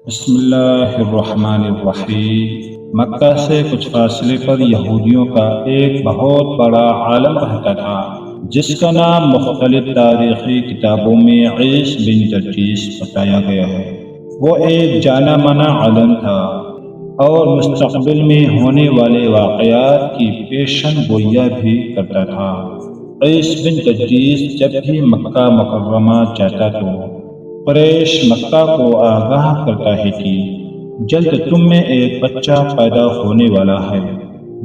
بسم اللہ الرحمن الرحیم۔ مکہ سے کچھ فاصلے پر یہودیوں کا ایک بہت بڑا عالم رہتا تھا جس کا نام مختلف تاریخی کتابوں میں عیس بن جرجیس بتایا گیا ہے۔ وہ ایک جانا مانا عالم تھا اور مستقبل میں ہونے والے واقعات کی پیشن گوئیاں بھی کرتا تھا۔ عیس بن جرجیس جب بھی مکہ مکرمہ جاتا تو قریش مکہ کو آگاہ کرتا ہے کہ جلد تم میں ایک بچہ پیدا ہونے والا ہے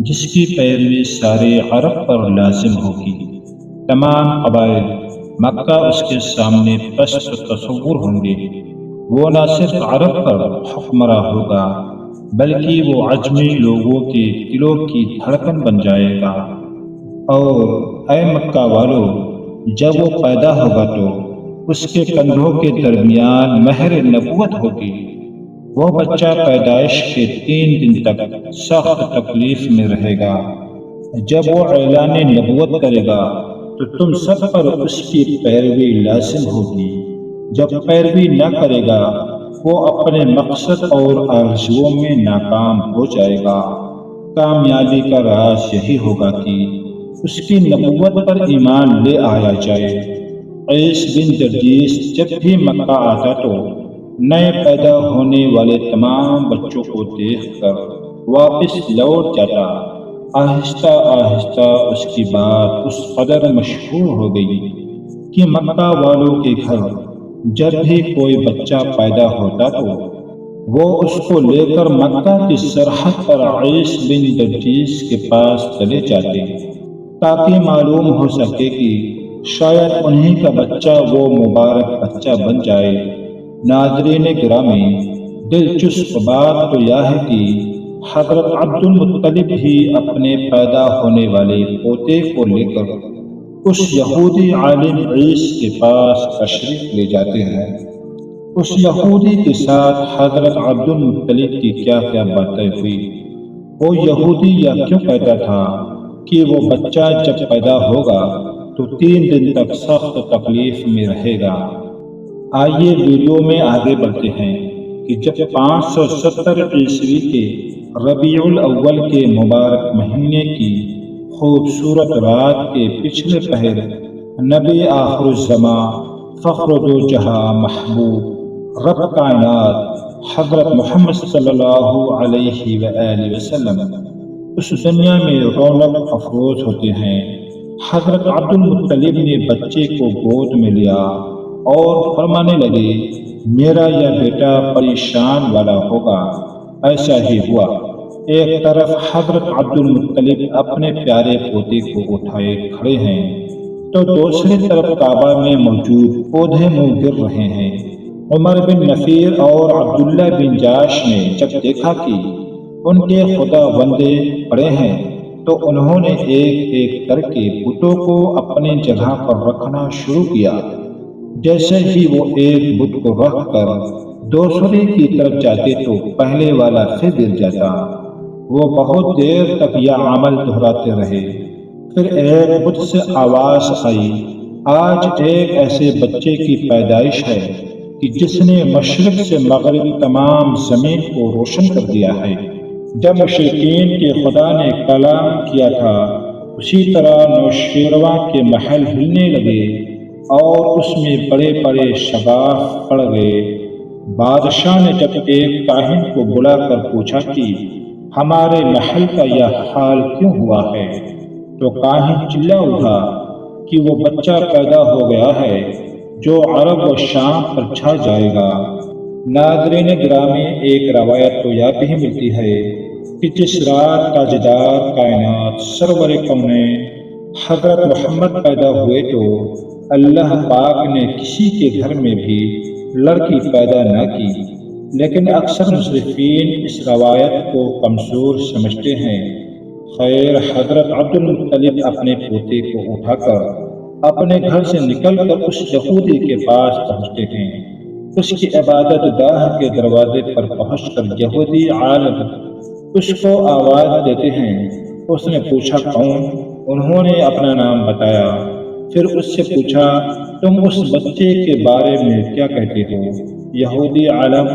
جس کی پیروی سارے عرب پر لازم ہوگی۔ تمام قبائل مکہ اس کے سامنے پست تصور ہوں گے۔ وہ نہ صرف عرب پر حکمراں ہوگا بلکہ وہ عجمی لوگوں کے دلوں کی دھڑکن بن جائے گا۔ اور اے مکہ والو، جب وہ پیدا ہوگا تو اس کے کندھوں کے درمیان مہر نبوت ہوگی۔ وہ بچہ پیدائش کے 3 دن تک سخت تکلیف میں رہے گا۔ جب وہ اعلان نبوت کرے گا تو تم سب پر اس کی پیروی لازم ہوگی۔ جب پیروی نہ کرے گا وہ اپنے مقصد اور آرزوؤں میں ناکام ہو جائے گا۔ کامیابی کا راز یہی ہوگا کہ اس کی نبوت پر ایمان لے آیا جائے۔ عیس بن جرجیس جب بھی مکہ آتا تو نئے پیدا ہونے والے تمام بچوں کو دیکھ کر واپس لوٹ جاتا۔ آہستہ آہستہ اس کی بات اس قدر مشہور ہو گئی کہ مکہ والوں کے گھر جب بھی کوئی بچہ پیدا ہوتا تو وہ اس کو لے کر مکہ کی سرحد پر عیس بن جرجیس کے پاس چلے جاتے تاکہ معلوم ہو سکے کہ شاید انہی کا بچہ وہ مبارک بچہ بن جائے۔ ناظرین گرامی، دلچسپ بات تو یہ ہے کہ حضرت عبد المطلب بھی اپنے پیدا ہونے والے پوتے کو لے کر اس یہودی عالم عیس کے پاس تشریف لے جاتے ہیں۔ اس یہودی کے ساتھ حضرت عبد المطلب کی کیا کیا باتیں ہوئی۔ وہ یہودی یہ کیوں کہتا تھا کہ وہ بچہ جب پیدا ہوگا تو 3 دن تک سخت تکلیف میں رہے گا۔ آئیے ویڈیو میں آگے بڑھتے ہیں کہ جب 570 عیسوی کے ربیع الاول کے مبارک مہینے کی خوبصورت رات کے پچھلے پہر نبی آخر الزماں فخر دو جہاں محبوب رب کائنات حضرت محمد صلی اللہ علیہ وآلہ وسلم اس دنیا میں رونق افروز ہوتے ہیں۔ حضرت عبد المطلب نے بچے کو گود میں لیا اور فرمانے لگے، میرا یہ بیٹا پریشان والا ہوگا۔ ایسا ہی ہوا۔ ایک طرف حضرت عبد المطلب اپنے پیارے پوتے کو اٹھائے کھڑے ہیں تو دوسری طرف کعبہ میں موجود پودے منہ گر رہے ہیں۔ عمر بن نفیر اور عبداللہ بن جاش نے جب دیکھا کہ ان کے خدا بندے پڑے ہیں تو انہوں نے ایک ایک کر کے بتوں کو اپنی جگہ پر رکھنا شروع کیا۔ جیسے ہی وہ ایک بت کو رکھ کر دوسرے کی طرف جاتے تو پہلے والا پھر گر جاتا۔ وہ بہت دیر تک یہ عمل دہراتے رہے۔ پھر ایک بت سے آواز آئی، آج ایک ایسے بچے کی پیدائش ہے کہ جس نے مشرق سے مغرب تمام زمین کو روشن کر دیا ہے۔ جب مشرکین کے خدا نے کلام کیا تھا اسی طرح نوشیروان کے محل ہلنے لگے اور اس میں بڑے بڑے شگاف پڑ گئے۔ بادشاہ نے جب ایک کاہن کو بلا کر پوچھا کہ ہمارے محل کا یہ حال کیوں ہوا ہے تو کاہن چلا اٹھا کہ وہ بچہ پیدا ہو گیا ہے جو عرب و شام پر چھا جائے گا۔ ناظرین گرامی، ایک روایت تو یہ بھی ملتی ہے کہ جس رات تاجدار کائنات سرور کونین حضرت محمد پیدا ہوئے تو اللہ پاک نے کسی کے گھر میں بھی لڑکی پیدا نہ کی، لیکن اکثر مصرفین اس روایت کو کمزور سمجھتے ہیں۔ خیر، حضرت عبد المطلب اپنے پوتے کو اٹھا کر اپنے گھر سے نکل کر اس یہودی کے پاس پہنچتے ہیں۔ اس کی عبادت گاہ کے دروازے پر پہنچ کر یہودی عالم اس کو آواز دیتے ہیں۔ اس نے پوچھا کون؟ انہوں نے اپنا نام بتایا۔ پھر اس سے پوچھا تم اس بچے کے بارے میں کیا کہتے ہو؟ یہودی عالم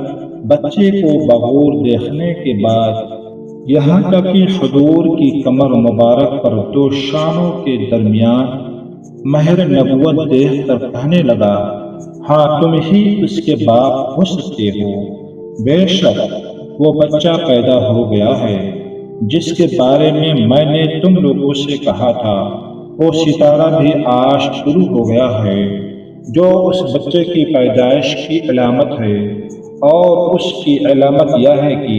بچے کو بغور دیکھنے کے بعد یہاں تک کہ حضور کی کمر مبارک پر دو شانوں کے درمیان مہر نبوت دیکھ کر کہنے لگا، ہاں تم ہی اس کے باپ ہو سکتے ہو، بے شک وہ بچہ پیدا ہو گیا ہے جس کے بارے میں نے تم لوگوں سے کہا تھا، وہ ستارہ بھی آج شروع ہو گیا ہے، جو اس بچے کی پیدائش کی علامت ہے، اور اس کی علامت یہ ہے کہ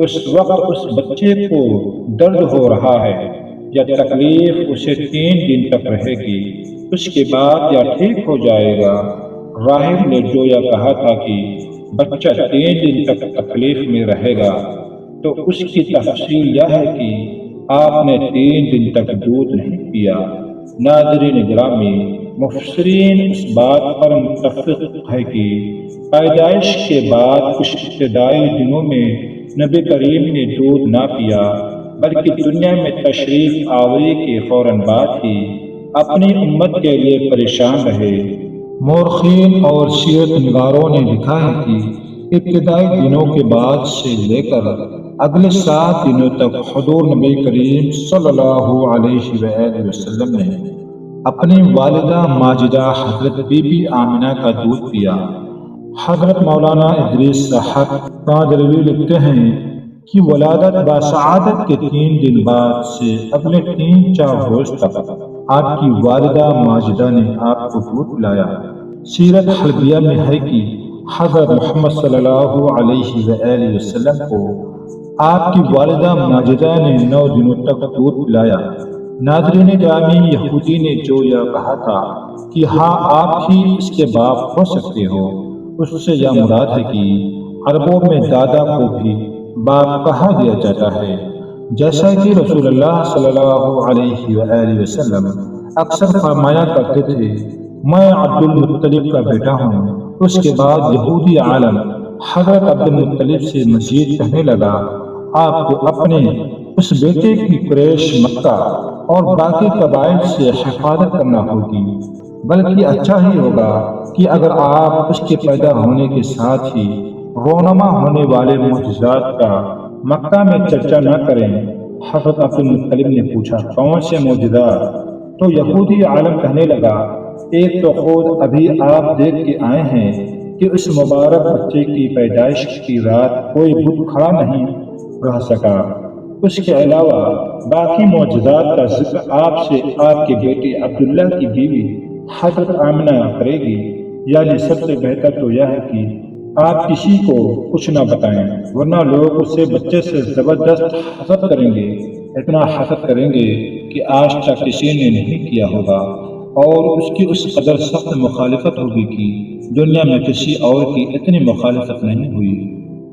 اس وقت اس بچے کو درد ہو رہا ہے یا تکلیف اسے 3 دن تک رہے گی، اس کے بعد یا ٹھیک ہو جائے گا۔ راہب نے جو یہ کہا تھا کہ بچہ 3 دن تک تکلیف میں رہے گا، تو اس کی تفصیل یہ ہے کہ آپ نے 3 دن تک دودھ نہیں پیا۔ ناظرین گرامی، مفسرین اس بات پر متفق ہے کہ پیدائش کے بعد کچھ ابتدائی دنوں میں نبی کریم نے دودھ نہ پیا، بلکہ دنیا میں تشریف آوری کے فوراً بعد ہی اپنی امت کے لیے پریشان رہے۔ مورخین اور سیرت نگاروں نے لکھا ہے کہ ابتدائی دنوں کے بعد سے لے کر اگلے 7 دنوں تک حضور نبی کریم صلی اللہ علیہ وآلہ وسلم نے اپنی والدہ ماجدہ حضرت بی بی آمنہ کا دودھ پیا۔ حضرت مولانا ادریس صاحب قادری لکھتے ہیں کہ ولادت بسعادت کے 3 دن بعد سے اگلے 3-4 روز تک آپ کی والدہ ماجدہ نے آپ کو دودھ پلایا۔ سیرت حلبیہ میں ہے کہ حضرت محمد صلی اللہ علیہ وآلہ وسلم کو آپ کی والدہ ماجدہ نے 9 دنوں تک دودھ پلایا۔ ناظرین گرامی، یہودی نے جو یہ کہا تھا کہ ہاں آپ ہی اس کے باپ ہو سکتے ہو، اس سے یہ مراد ہے کہ عربوں میں دادا کو بھی باپ کہا دیا جاتا ہے، جیسا کہ رسول اللہ صلی اللہ علیہ وآلہ وسلم اکثر فرمایا کرتے تھے، میں عبد المطلب کا بیٹا ہوں۔ اس کے بعد یہودی عالم حضرت عبد المطلب سے مزید کہنے لگا، آپ کو اپنے اس بیٹے کی قریش، مکہ اور باقی قبائل سے حفاظت کرنا ہوگی، بلکہ اچھا ہی ہوگا کہ اگر آپ اس کے پیدا ہونے کے ساتھ ہی رونما ہونے والے معجزات کا مکہ میں چرچا نہ کریں۔ حضرت عبد المطلب نے پوچھا، کون سے معجزات؟ تو یہودی عالم کہنے لگا، ایک تو خود ابھی آپ دیکھ کے آئے ہیں کہ اس مبارک بچے کی پیدائش کی رات کوئی بت کھڑا نہیں رہ سکا۔ اس کے علاوہ باقی معجزات کا ذکر آپ سے آپ کے بیٹے عبداللہ کی بیوی حضرت آمنہ کرے گی، یعنی سب سے بہتر تو یہ ہے کہ آپ کسی کو کچھ نہ بتائیں، ورنہ لوگ اسے بچے سے زبردست حسد کریں گے، اتنا حسد کریں گے کہ آج تک کسی نے نہیں کیا ہوگا، اور اس کی اس قدر سخت مخالفت ہوگی کہ دنیا میں کسی اور کی اتنی مخالفت نہیں ہوئی۔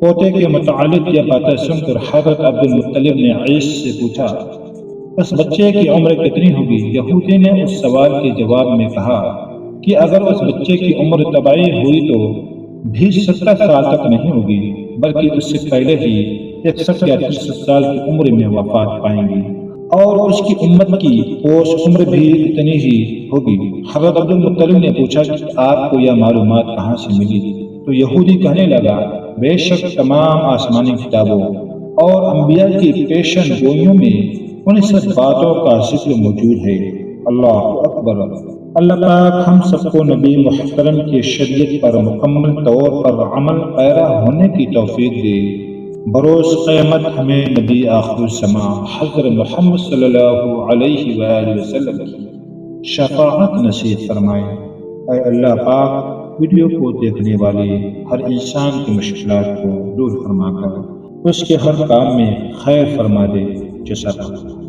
پوتے کے متعلق یہ باتیں سن کر حضرت عبد المطلب نے عیسیٰ سے پوچھا، اس بچے کی عمر کتنی ہوگی؟ یہودی نے اس سوال کے جواب میں کہا کہ اگر اس بچے کی عمر طبعی ہوئی تو بھی 70 سال تک نہیں ہوگی، بلکہ اس سے پہلے ہی 61 یا 63 سال کی عمر میں وفات پائیں گی، اور اس کی امت کی اوسط عمر بھی اتنی ہی ہوگی۔ حضرت عبد المطلب نے پوچھا کہ آپ کو یہ معلومات کہاں سے ملی؟ تو یہودی کہنے لگا، بے شک تمام آسمانی کتابوں اور انبیاء کی پیشن گوئیوں میں ان سب باتوں کا ذکر موجود ہے۔ اللہ اکبر۔ اللہ پاک ہم سب کو نبی محترم کی شریعت پر مکمل طور پر عمل پیرا ہونے کی توفیق دے۔ بروز قیامت ہمیں نبی آخر الزماں حضرت محمد صلی اللہ علیہ وآلہ وسلم کی شفاعت نصیب فرمائے۔ اے اللہ پاک، ویڈیو کو دیکھنے والے ہر انسان کی مشکلات کو دور فرما کر اس کے ہر کام میں خیر فرما دے۔ جزاک اللہ۔